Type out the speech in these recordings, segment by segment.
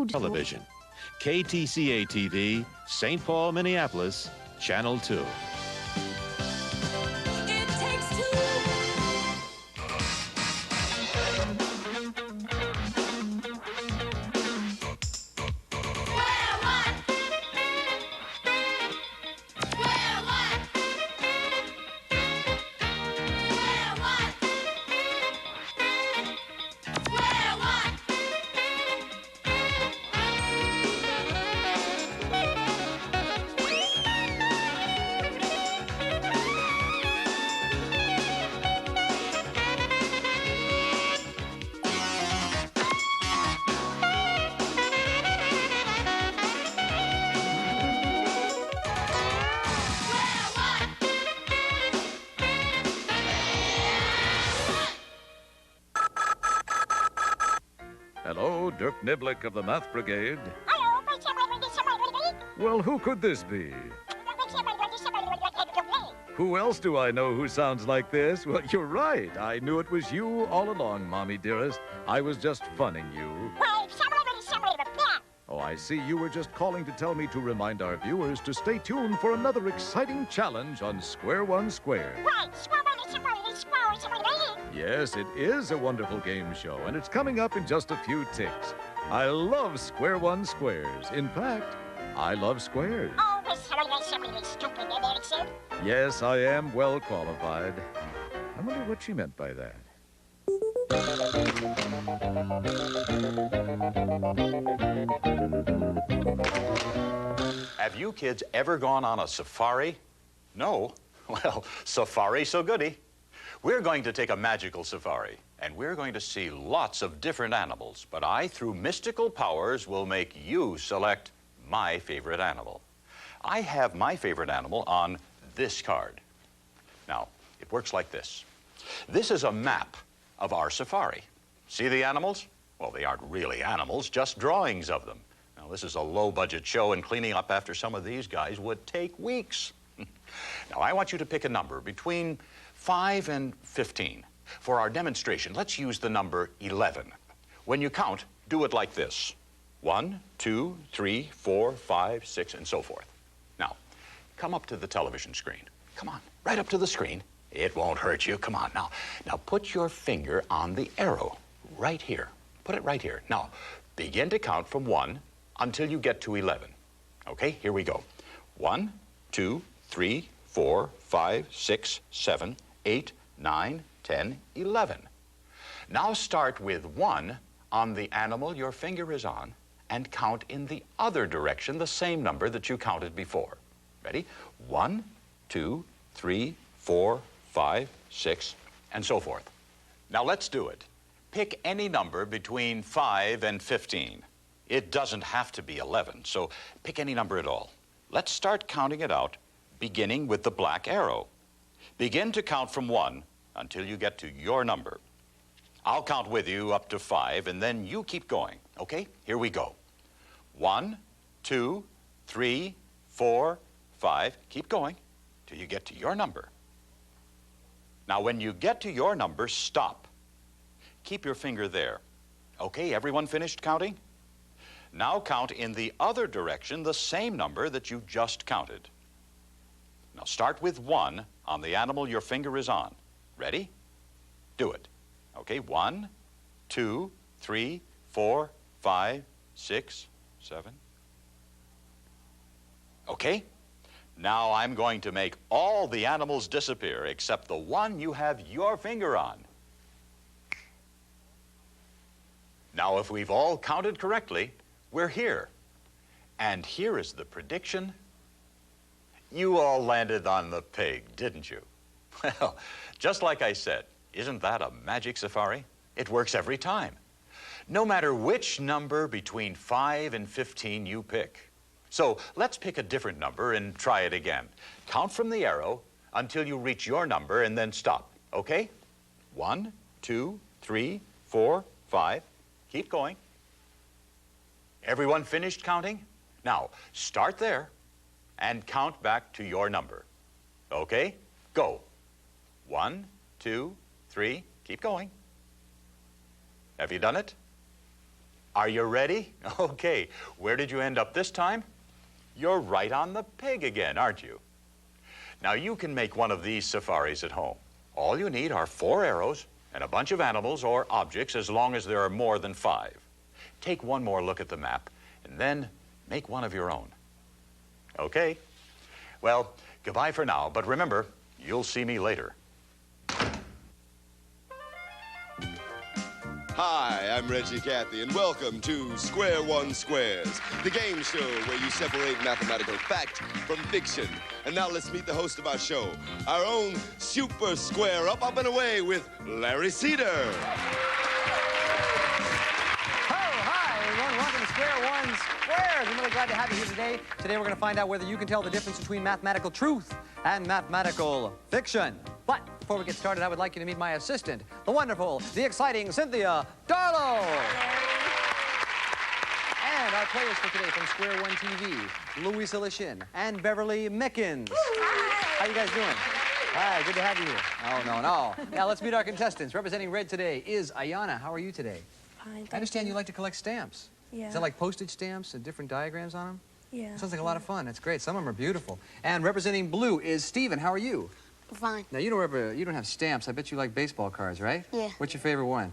Television. KTCA-TV, St. Paul, Minneapolis, Channel 2. It takes two. Hello, Dirk Niblick of the Math Brigade. Well, who could this be? Who else do I know who sounds like this? Well, you're right. I knew it was you all along, Mommy dearest. I was just funning you. Oh, I see. You were just calling to tell me to remind our viewers to stay tuned for another exciting challenge on Square One Square. Yes, it is a wonderful game show, and it's coming up in just a few ticks. I love Square One Squares. In fact, I love squares. Yes, I am well qualified. I wonder what she meant by that. Have you kids ever gone on a safari? No? Well, safari so goody. We're going to take a magical safari, and we're going to see lots of different animals, but I, through mystical powers, will make you select my favorite animal. I have my favorite animal on this card. Now, it works like this. This is a map of our safari. See the animals? Well, they aren't really animals, just drawings of them. Now, this is a low-budget show, and cleaning up after some of these guys would take weeks. Now, I want you to pick a number between 5 and 15. For our demonstration, let's use the number 11. When you count, do it like this. 1, 2, 3, 4, 5, 6, and so forth. Now, come up to the television screen. Come on, right up to the screen. It won't hurt you. Come on, now put your finger on the arrow right here. Put it right here. Now, begin to count from 1 until you get to 11. Okay, here we go. 1, 2, 3, 4, 5, 6, 7, 8, 9, 10, 11. Now start with 1 on the animal your finger is on and count in the other direction the same number that you counted before. Ready? 1, 2, 3, 4, 5, 6, and so forth. Now let's do it. Pick any number between 5 and 15. It doesn't have to be 11, so pick any number at all. Let's start counting it out, beginning with the black arrow. Begin to count from 1 until you get to your number. I'll count with you up to 5, and then you keep going. Okay? Here we go. 1, 2, 3, 4, 5. Keep going till you get to your number. Now, when you get to your number, stop. Keep your finger there. Okay, everyone finished counting? Now count in the other direction the same number that you just counted. Now start with 1 on the animal your finger is on. Ready? Do it. Okay, 1, 2, 3, 4, 5, 6, 7. Okay? Now I'm going to make all the animals disappear except the one you have your finger on. Now, if we've all counted correctly, we're here. And here is the prediction. You all landed on the pig, didn't you? Well, just like I said, isn't that a magic safari? It works every time. No matter which number between 5 and 15 you pick. So let's pick a different number and try it again. Count from the arrow until you reach your number and then stop, okay? 1, 2, 3, 4, 5. Keep going. Everyone finished counting? Now, start there and count back to your number. Okay? Go. 1, 2, 3. Keep going. Have you done it? Are you ready? Okay, where did you end up this time? You're right on the pig again, aren't you? Now, you can make one of these safaris at home. All you need are 4 arrows and a bunch of animals or objects as long as there are more than 5. Take one more look at the map and then make one of your own. Okay? Well, goodbye for now, but remember, you'll see me later. Hi, I'm Reggie Cathy, and welcome to Square One Squares, the game show where you separate mathematical fact from fiction. And now let's meet the host of our show, our own super square up and away with Larry Cedar. Hi, everyone. Welcome to Square One Squares. I'm really glad to have you here today. Today we're going to find out whether you can tell the difference between mathematical truth and mathematical fiction. But before we get started, I would like you to meet my assistant, the wonderful, the exciting Cynthia Darlow. And our players for today from Square One TV, Louisa Lashin and Beverly Mickens. Hi. How you guys doing? Hi, good to have you here. Oh, no. Now let's meet our contestants. Representing red today is Ayana. How are you today? Fine, I understand you like to collect stamps. Yeah. Is that like postage stamps and different diagrams on them? Yeah. Sounds like a lot of fun. That's great. Some of them are beautiful. And representing blue is Steven. How are you? Fine. Now, you don't have stamps. I bet you like baseball cards, right? Yeah. What's your favorite one?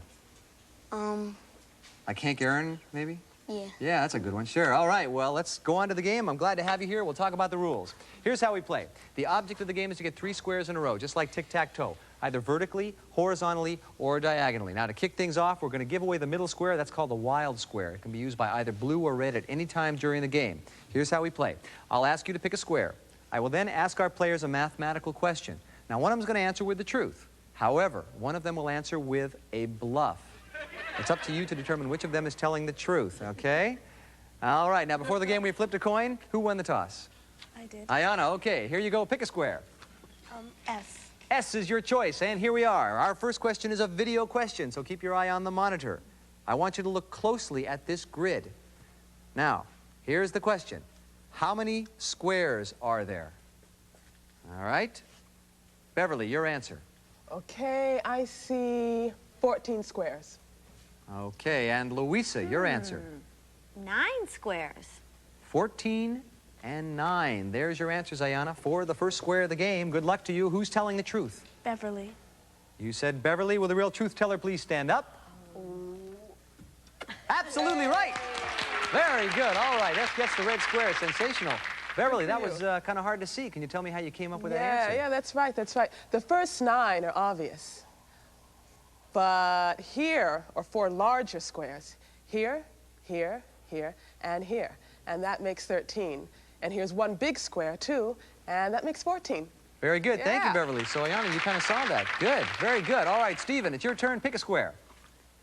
I Can't Earn, maybe? Yeah. Yeah, that's a good one. Sure. All right, well, let's go on to the game. I'm glad to have you here. We'll talk about the rules. Here's how we play. The object of the game is to get 3 squares in a row, just like tic-tac-toe, either vertically, horizontally, or diagonally. Now, to kick things off, we're going to give away the middle square. That's called the wild square. It can be used by either blue or red at any time during the game. Here's how we play. I'll ask you to pick a square. I will then ask our players a mathematical question. Now, one of them is going to answer with the truth. However, one of them will answer with a bluff. It's up to you to determine which of them is telling the truth, okay? All right, now before the game we flipped a coin. Who won the toss? I did. Ayana, okay, here you go. Pick a square. S. S is your choice, and here we are. Our first question is a video question, so keep your eye on the monitor. I want you to look closely at this grid. Now, here's the question. How many squares are there? All right. Beverly, your answer. Okay, I see 14 squares. Okay, and Louisa, your answer. 9 squares. 14 and 9. There's your answers, Ayana, for the first square of the game. Good luck to you. Who's telling the truth? Beverly. You said Beverly. Will the real truth teller please stand up? Absolutely right. Very good. All right, that gets the red square. Sensational. Beverly, that was kind of hard to see. Can you tell me how you came up with that answer? Yeah, that's right, that's right. The first 9 are obvious. But here are 4 larger squares. Here, here, here, and here. And that makes 13. And here's 1 big square, too, and that makes 14. Very good. Thank you, Yeah. Beverly. So, Ayana, you kind of saw that. Good. Very good. All right, Stephen, it's your turn. Pick a square.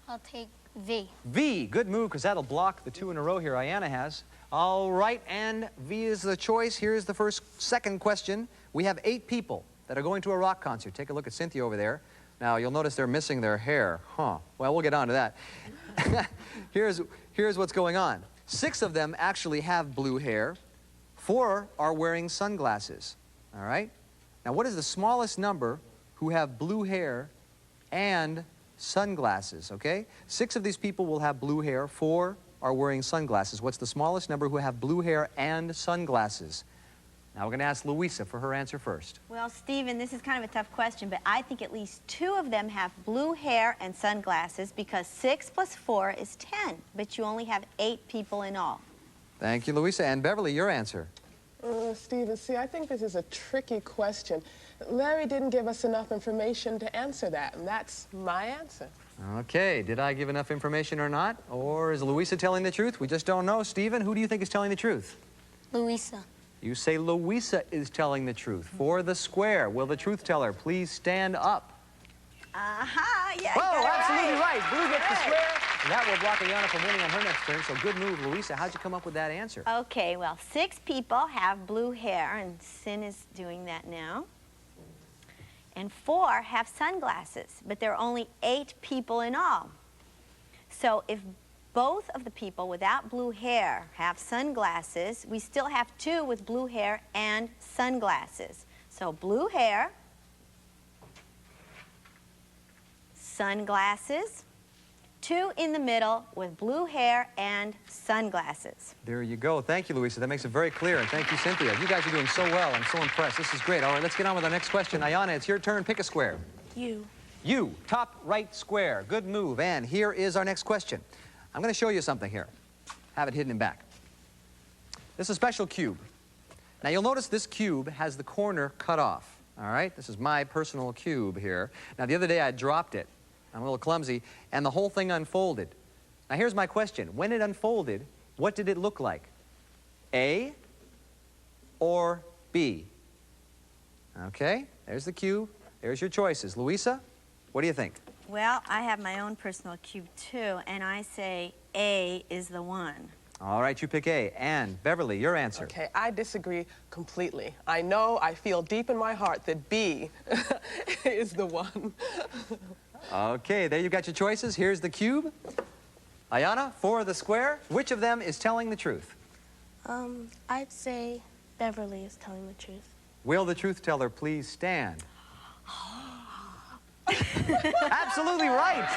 I'll take V. V. Good move, because that'll block the 2 in a row here Ayana has. All right, and V is the choice. Here's the second question. We have 8 people that are going to a rock concert. Take a look at Cynthia over there. Now, you'll notice they're missing their hair. Huh. Well, we'll get on to that. Here's what's going on. 6 of them actually have blue hair. 4 are wearing sunglasses. All right? Now, what is the smallest number who have blue hair and sunglasses, okay? 6 of these people will have blue hair. 4 are wearing sunglasses. What's the smallest number who have blue hair and sunglasses? Now we're going to ask Louisa for her answer first. Well, Stephen, this is kind of a tough question, but I think at least 2 of them have blue hair and sunglasses because 6 plus 4 is 10, but you only have 8 people in all. Thank you, Louisa. And Beverly, your answer. Stephen, see, I think this is a tricky question. Larry didn't give us enough information to answer that, and that's my answer. Okay, did I give enough information or not? Or is Louisa telling the truth? We just don't know. Stephen, who do you think is telling the truth? Louisa. You say Louisa is telling the truth. For the square, will the truth teller please stand up? Aha, yeah. Oh, absolutely right. Blue gets the square. And that will block Ayana from winning on her next turn, so good move, Louisa. How'd you come up with that answer? Okay, well, 6 people have blue hair, and Sin is doing that now. And 4 have sunglasses, but there are only 8 people in all. So if both of the people without blue hair have sunglasses, we still have 2 with blue hair and sunglasses. So blue hair, sunglasses, 2 in the middle with blue hair and sunglasses. There you go. Thank you, Louisa. That makes it very clear. And thank you, Cynthia. You guys are doing so well. I'm so impressed. This is great. All right, let's get on with our next question. Ayana, it's your turn. Pick a square. U. You, top right square. Good move. And here is our next question. I'm going to show you something here. Have it hidden in back. This is a special cube. Now, you'll notice this cube has the corner cut off. All right? This is my personal cube here. Now, the other day I dropped it. I'm a little clumsy, and the whole thing unfolded. Now, here's my question. When it unfolded, what did it look like? A or B? Okay, there's the cube. There's your choices. Louisa, what do you think? Well, I have my own personal cube too, and I say A is the one. All right, you pick A. And Beverly, your answer. Okay, I disagree completely. I know, I feel deep in my heart that B is the one. Okay, there you got your choices. Here's the cube. Ayana, for the square, which of them is telling the truth? I'd say Beverly is telling the truth. Will the truth teller please stand? Absolutely right.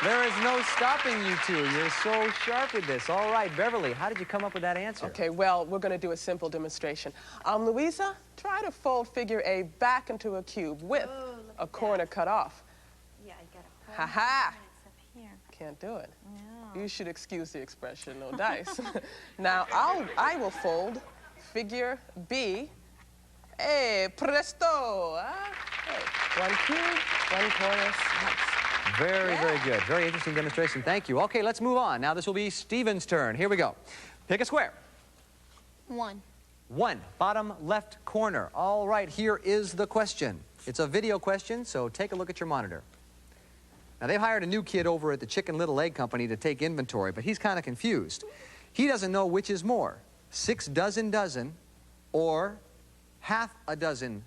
There is no stopping you two. You're so sharp with this. All right, Beverly, how did you come up with that answer? Okay, well, we're going to do a simple demonstration. Louisa, try to fold figure A back into a cube with a corner cut off. Yeah, I got a Ha-ha! It's up here. Can't do it. No. You should excuse the expression, no dice. Now, I will fold figure B. Hey, presto! Hey, one cube, one corner slice. Very, very good. Very interesting demonstration. Thank you. Okay, let's move on. Now this will be Steven's turn. Here we go. Pick a square. 1. 1, bottom left corner. All right, here is the question. It's a video question, so take a look at your monitor. Now, they've hired a new kid over at the Chicken Little Egg Company to take inventory, but he's kind of confused. He doesn't know which is more, 6 dozen or half a dozen.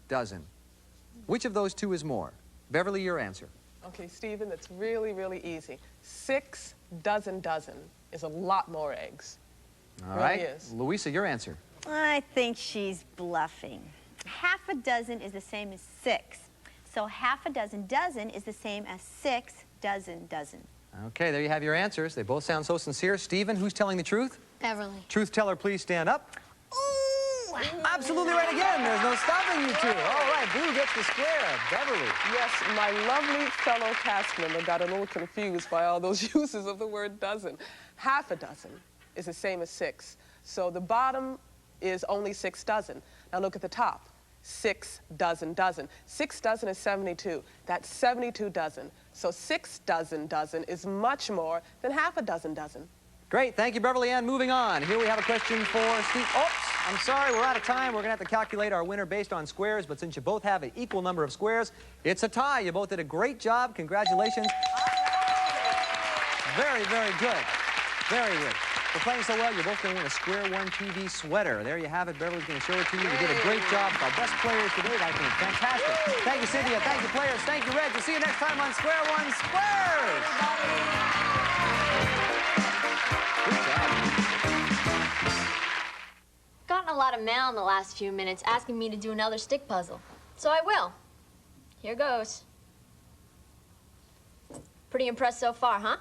Which of those two is more? Beverly, your answer. Okay, Stephen, that's really, really easy. 6 dozen is a lot more eggs. All Really right. is. Louisa, your answer. I think she's bluffing. Half a dozen is the same as 6. So half a dozen is the same as 6 dozen. Okay, there you have your answers. They both sound so sincere. Stephen, who's telling the truth? Beverly. Truth teller, please stand up. Ooh! Absolutely right again. There's no stopping you two. All right, blue gets the square. Beverly. Yes, my lovely fellow cast member got a little confused by all those uses of the word dozen. Half a dozen is the same as 6. So the bottom is only 6 dozen. Now look at the top. 6 dozen. 6 dozen is 72. That's 72 dozen. So 6 dozen is much more than half a dozen. Great. Thank you, Beverly Ann. Moving on. Here we have a question for Steve. Oops. I'm sorry. We're out of time. We're going to have to calculate our winner based on squares. But since you both have an equal number of squares, it's a tie. You both did a great job. Congratulations. Very, very good. Very good. For playing so well, you're both going to win a Square One TV sweater. There you have it. Beverly's going to show it to you. You did a great job. Our best players today, I think. Fantastic. Thank you, Cynthia. Thank you, players. Thank you, Reg. We'll see you next time on Square One Squares. Good job. Gotten a lot of mail in the last few minutes asking me to do another stick puzzle. So I will. Here goes. Pretty impressed so far, huh?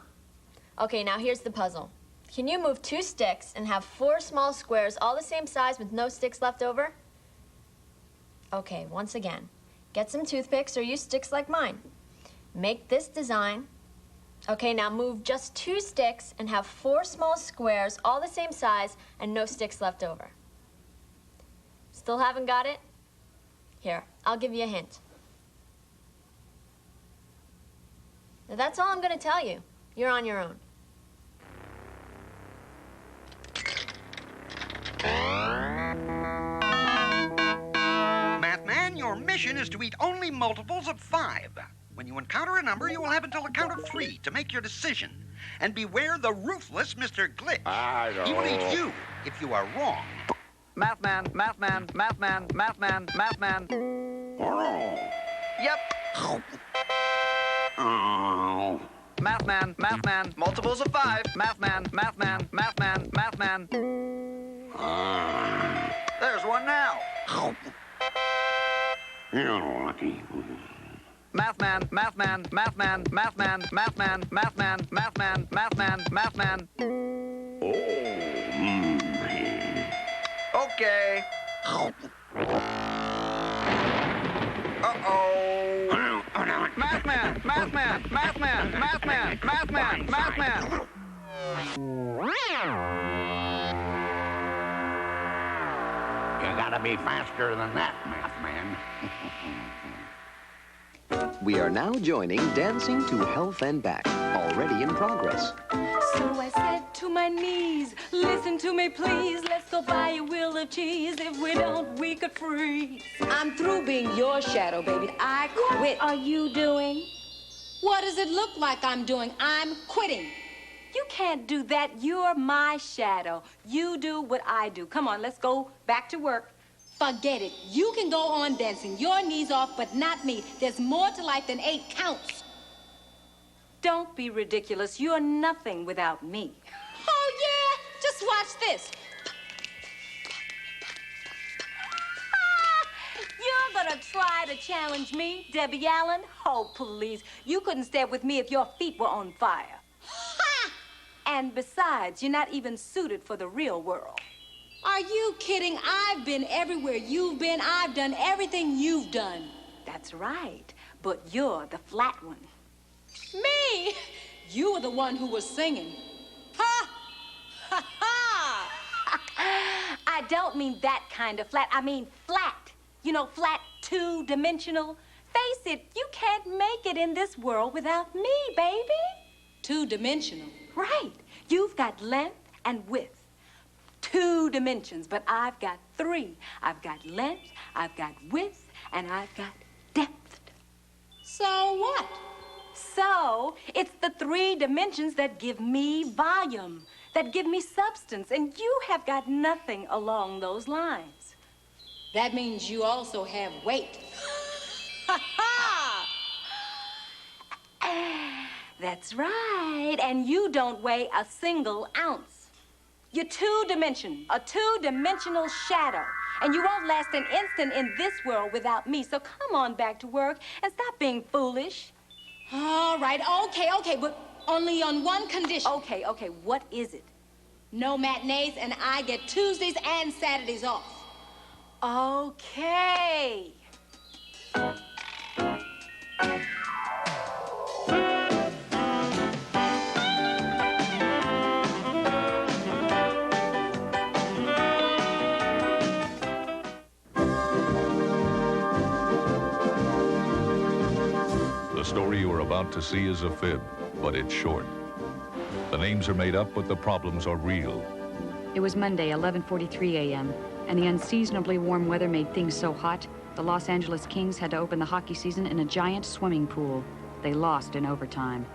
Okay, now here's the puzzle. Can you move 2 sticks and have 4 small squares all the same size with no sticks left over? Okay, once again, get some toothpicks or use sticks like mine. Make this design. Okay, now move just 2 sticks and have 4 small squares all the same size and no sticks left over. Still haven't got it? Here, I'll give you a hint. Now, that's all I'm going to tell you. You're on your own. Mathman, your mission is to eat only multiples of 5. When you encounter a number, you will have until the count of 3 to make your decision. And beware the ruthless Mr. Glitch. He will eat you if you are wrong. Mathman. Yep. Mathman. Multiples of 5. Mathman. There's one now. Math man, math man, math man, math man, math man, math man, math man, math man, math man. Okay. Uh-oh. Math man, math man, math man, math man, math man, math man. You gotta be faster than that, math man. We are now joining Dancing to Health and Back, already in progress. So I said to my knees, listen to me please, let's go buy a wheel of cheese. If we don't, we could freeze. I'm through being your shadow, baby. I quit. What are you doing? What does it look like I'm doing? I'm quitting. You can't do that. You're my shadow. You do what I do. Come on, let's go back to work. Forget it. You can go on dancing your knees off, but not me. There's more to life than 8 counts. Don't be ridiculous. You're nothing without me. Oh, yeah? Just watch this. You're gonna try to challenge me, Debbie Allen? Oh, please. You couldn't step with me if your feet were on fire. Ha! And besides, you're not even suited for the real world. Are you kidding? I've been everywhere you've been. I've done everything you've done. That's right, but you're the flat one. Me? You were the one who was singing. Ha! Ha ha! I don't mean that kind of flat. I mean flat. You know, flat, 2-dimensional. Face it, you can't make it in this world without me, baby. 2-dimensional? Right. You've got length and width. 2 dimensions, but I've got 3. I've got length, I've got width, and I've got depth. So what? So, it's the 3 dimensions that give me volume, that give me substance, and you have got nothing along those lines. That means you also have weight. Ha ha! That's right, and you don't weigh a single ounce. You're 2-dimensional, a 2-dimensional shadow. And you won't last an instant in this world without me. So come on back to work and stop being foolish. All right, okay, but only on one condition. Okay, what is it? No matinees, and I get Tuesdays and Saturdays off. Okay. The story you are about to see is a fib, but it's short. The names are made up, but the problems are real. It was Monday, 11:43 a.m., and the unseasonably warm weather made things so hot, the Los Angeles Kings had to open the hockey season in a giant swimming pool. They lost in overtime.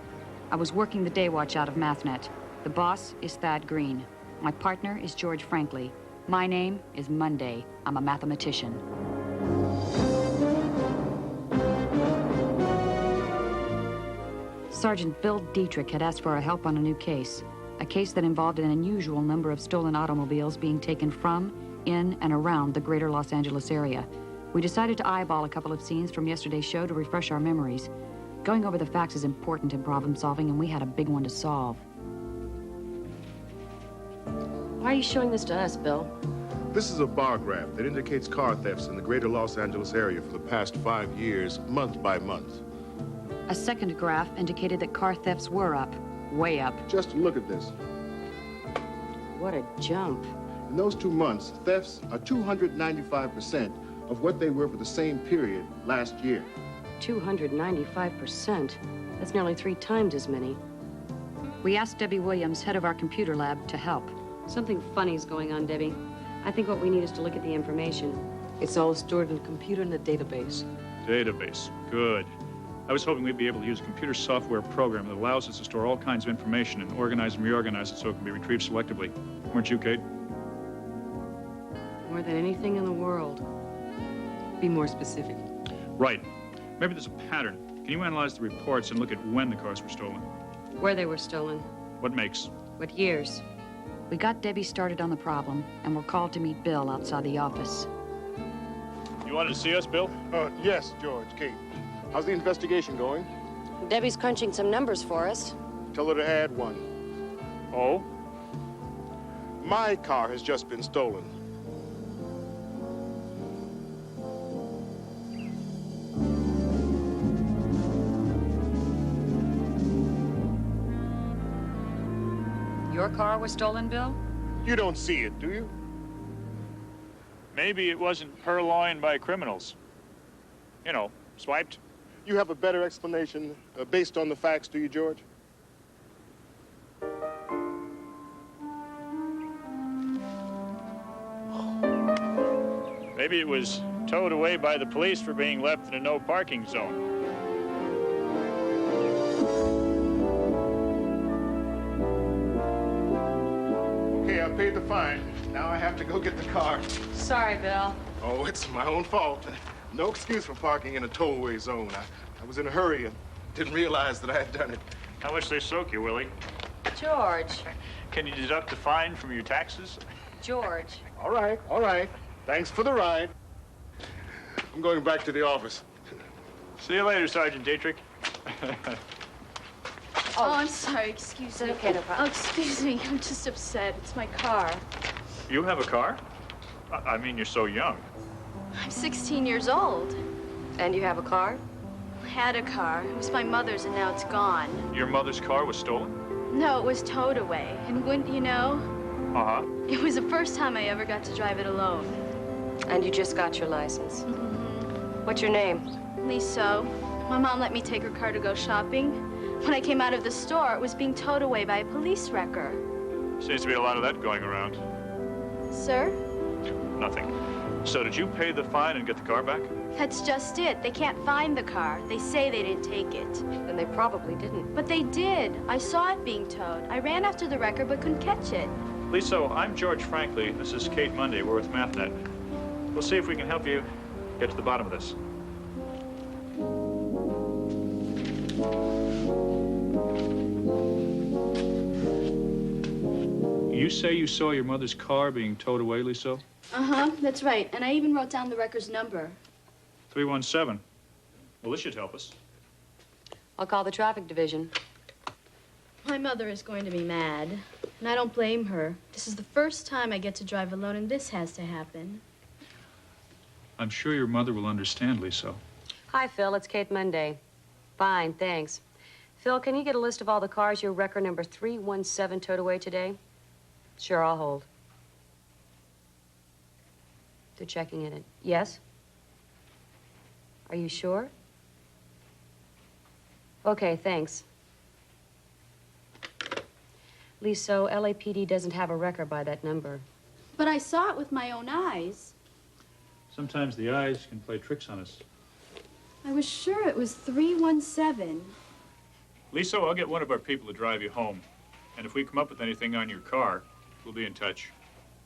I was working the day watch out of MathNet. The boss is Thad Green. My partner is George Frankley. My name is Monday. I'm a mathematician. Sergeant Bill Dietrich had asked for our help on a new case. A case that involved an unusual number of stolen automobiles being taken from, in, and around the greater Los Angeles area. We decided to eyeball a couple of scenes from yesterday's show to refresh our memories. Going over the facts is important in problem solving, and we had a big one to solve. Why are you showing this to us, Bill? This is a bar graph that indicates car thefts in the greater Los Angeles area for the past 5 years, month by month. A second graph indicated that car thefts were up, way up. Just look at this. What a jump. In those 2 months, thefts are 295% of what they were for the same period last year. 295%? That's nearly 3 times as many. We asked Debbie Williams, head of our computer lab, to help. Something funny's going on, Debbie. I think what we need is to look at the information. It's all stored in a computer in a database. Database. Good. I was hoping we'd be able to use a computer software program that allows us to store all kinds of information and organize and reorganize it so it can be retrieved selectively. Weren't you, Kate? More than anything in the world. Be more specific. Right. Maybe there's a pattern. Can you analyze the reports and look at when the cars were stolen? Where they were stolen. What makes? What years? We got Debbie started on the problem and were called to meet Bill outside the office. You wanted to see us, Bill? Yes, George, Kate. How's the investigation going? Debbie's crunching some numbers for us. Tell her to add one. Oh? My car has just been stolen. Your car was stolen, Bill? You don't see it, do you? Maybe it wasn't purloined by criminals. You know, swiped. You have a better explanation based on the facts, do you, George? Maybe it was towed away by the police for being left in a no parking zone. Okay, I paid the fine. Now I have to go get the car. Sorry, Bill. Oh, it's my own fault. No excuse for parking in a tollway zone. I was in a hurry and didn't realize that I had done it. How much they soak you, Willie? George. Can you deduct the fine from your taxes? George. All right, all right. Thanks for the ride. I'm going back to the office. See you later, Sergeant Dietrich. Oh, I'm sorry. Excuse me. Okay, no problem. Oh, excuse me. I'm just upset. It's my car. You have a car? I mean, you're so young. I'm 16 years old. And you have a car? I had a car. It was my mother's, and now it's gone. Your mother's car was stolen? No, it was towed away. And wouldn't you know? Uh-huh. It was the first time I ever got to drive it alone. And you just got your license. Mm-hmm. What's your name? Liso. My mom let me take her car to go shopping. When I came out of the store, it was being towed away by a police wrecker. Seems to be a lot of that going around. Sir? Nothing. So did you pay the fine and get the car back? That's just it. They can't find the car. They say they didn't take it. Then they probably didn't. But they did. I saw it being towed. I ran after the wrecker but couldn't catch it. Lisa, I'm George Franklin. This is Kate Monday. We're with MathNet. We'll see if we can help you get to the bottom of this. You say you saw your mother's car being towed away, Lisa? Uh-huh, that's right. And I even wrote down the wrecker's number. 317. Well, this should help us. I'll call the traffic division. My mother is going to be mad, and I don't blame her. This is the first time I get to drive alone, and this has to happen. I'm sure your mother will understand, Lisa. Hi, Phil. It's Kate Monday. Fine, thanks. Phil, can you get a list of all the cars your wrecker number 317 towed away today? Sure, I'll hold. They're checking in it. Yes? Are you sure? Okay, thanks. Lisa, LAPD doesn't have a wrecker by that number. But I saw it with my own eyes. Sometimes the eyes can play tricks on us. I was sure it was 317. Lisa, I'll get one of our people to drive you home. And if we come up with anything on your car, we'll be in touch.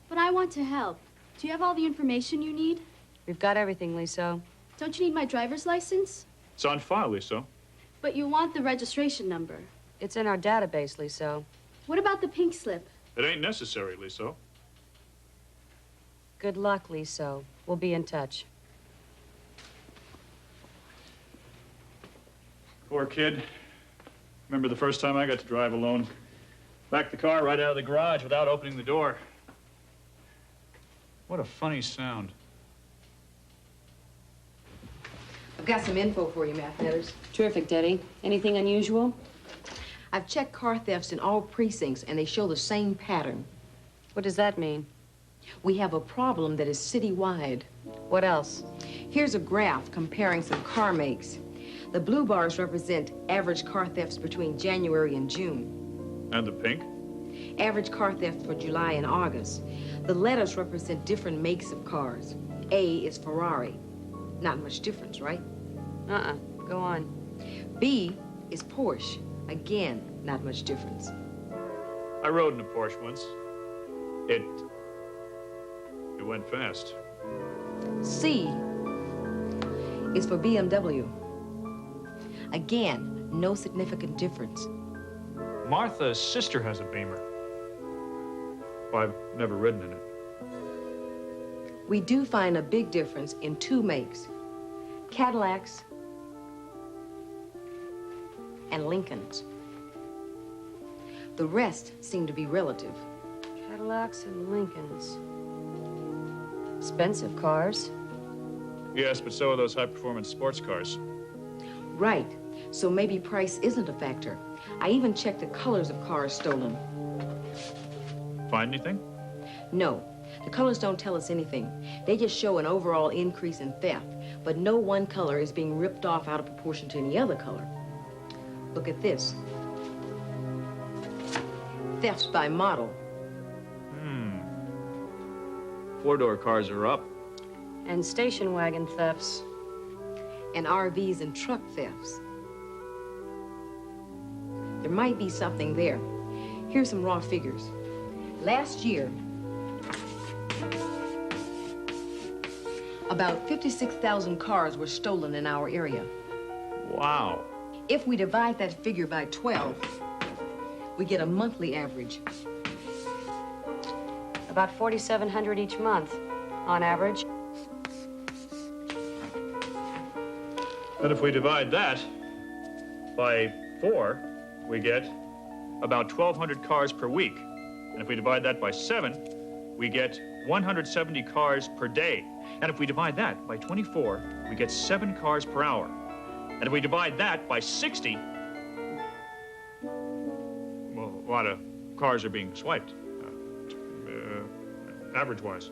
But I want to help. Do you have all the information you need? We've got everything, Lisa. Don't you need my driver's license? It's on file, Lisa. But you want the registration number. It's in our database, Lisa. What about the pink slip? It ain't necessary, Lisa. Good luck, Lisa. We'll be in touch. Poor kid. Remember the first time I got to drive alone? Backed the car right out of the garage without opening the door. What a funny sound. I've got some info for you, MathNetters. Terrific, Daddy. Anything unusual? I've checked car thefts in all precincts, and they show the same pattern. What does that mean? We have a problem that is citywide. What else? Here's a graph comparing some car makes. The blue bars represent average car thefts between January and June. And the pink? Average car theft for July and August. The letters represent different makes of cars. A is Ferrari. Not much difference, right? Go on. B is Porsche. Again, not much difference. I rode in a Porsche once. It went fast. C is for BMW. Again, no significant difference. Martha's sister has a Beamer. Well, I've never ridden in it. We do find a big difference in two makes. Cadillacs and Lincolns. The rest seem to be relative. Cadillacs and Lincolns. Expensive cars. Yes, but so are those high-performance sports cars. Right. So maybe price isn't a factor. I even checked the colors of cars stolen. Find anything? No. The colors don't tell us anything. They just show an overall increase in theft, but no one color is being ripped off out of proportion to any other color. Look at this. Thefts by model. Four-door cars are up. And station wagon thefts. And RVs and truck thefts. There might be something there. Here's some raw figures. Last year, about 56,000 cars were stolen in our area. Wow. If we divide that figure by 12, we get a monthly average. About 4,700 each month, on average. And if we divide that by 4, we get about 1,200 cars per week. And if we divide that by 7, we get 170 cars per day. And if we divide that by 24, we get 7 cars per hour. And if we divide that by 60, well, a lot of cars are being swiped, average-wise.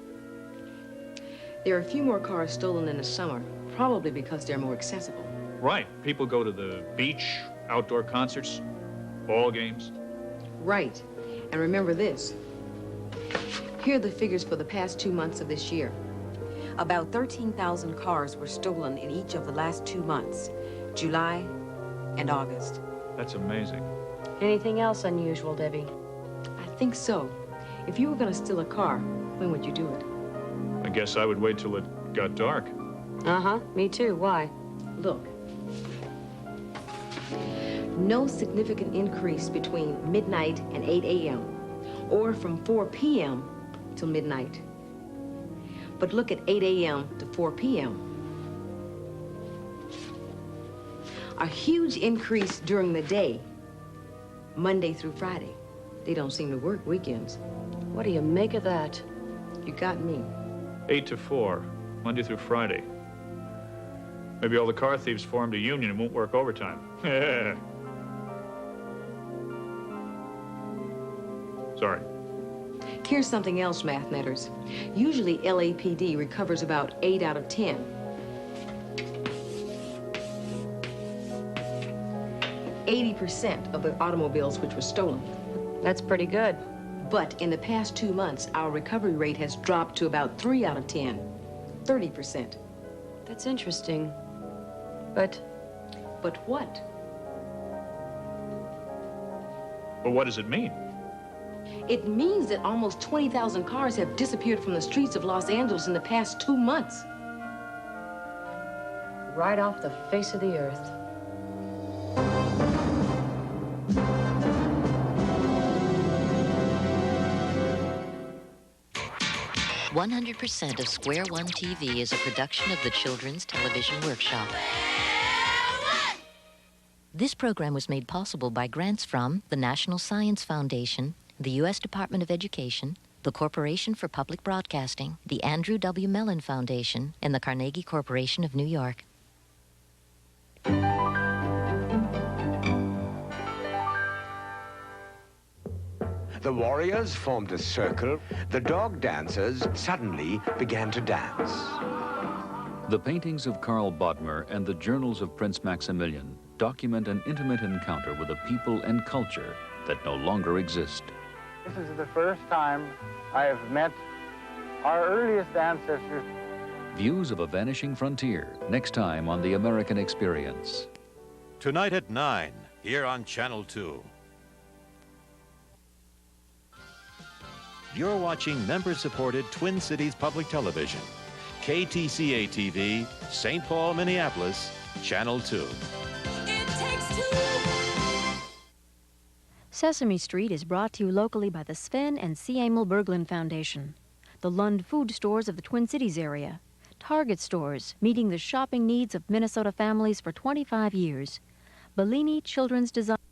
There are a few more cars stolen in the summer, probably because they're more accessible. Right. People go to the beach, outdoor concerts, ball games. Right. And remember this. Here are the figures for the past 2 months of this year. About 13,000 cars were stolen in each of the last 2 months, July and August. That's amazing. Anything else unusual, Debbie? I think so. If you were going to steal a car, when would you do it? I guess I would wait till it got dark. Uh-huh, me too. Why? Look. No significant increase between midnight and 8 a.m. or from 4 p.m. till midnight. But look at 8 a.m. to 4 p.m. A huge increase during the day, Monday through Friday. They don't seem to work weekends. What do you make of that? You got me. 8 to 4, Monday through Friday. Maybe all the car thieves formed a union and won't work overtime. Sorry. Here's something else, Math Netters. Usually LAPD recovers about 8 out of 10. 80% of the automobiles which were stolen. That's pretty good. But in the past 2 months, our recovery rate has dropped to about 3 out of 10. 30%. That's interesting. But what? But what does it mean? It means that almost 20,000 cars have disappeared from the streets of Los Angeles in the past 2 months. Right off the face of the earth. 100% of Square One TV is a production of the Children's Television Workshop. This program was made possible by grants from the National Science Foundation, the U.S. Department of Education, the Corporation for Public Broadcasting, the Andrew W. Mellon Foundation, and the Carnegie Corporation of New York. The warriors formed a circle. The dog dancers suddenly began to dance. The paintings of Karl Bodmer and the journals of Prince Maximilian document an intimate encounter with a people and culture that no longer exist. This is the first time I have met our earliest ancestors. Views of a vanishing frontier, next time on The American Experience. Tonight at 9, here on Channel 2. You're watching member-supported Twin Cities Public Television. KTCA-TV, St. Paul, Minneapolis, Channel 2. Sesame Street is brought to you locally by the Sven and C. Emil Berglund Foundation, the Lund food stores of the Twin Cities area, Target stores meeting the shopping needs of Minnesota families for 25 years, Bellini Children's Design.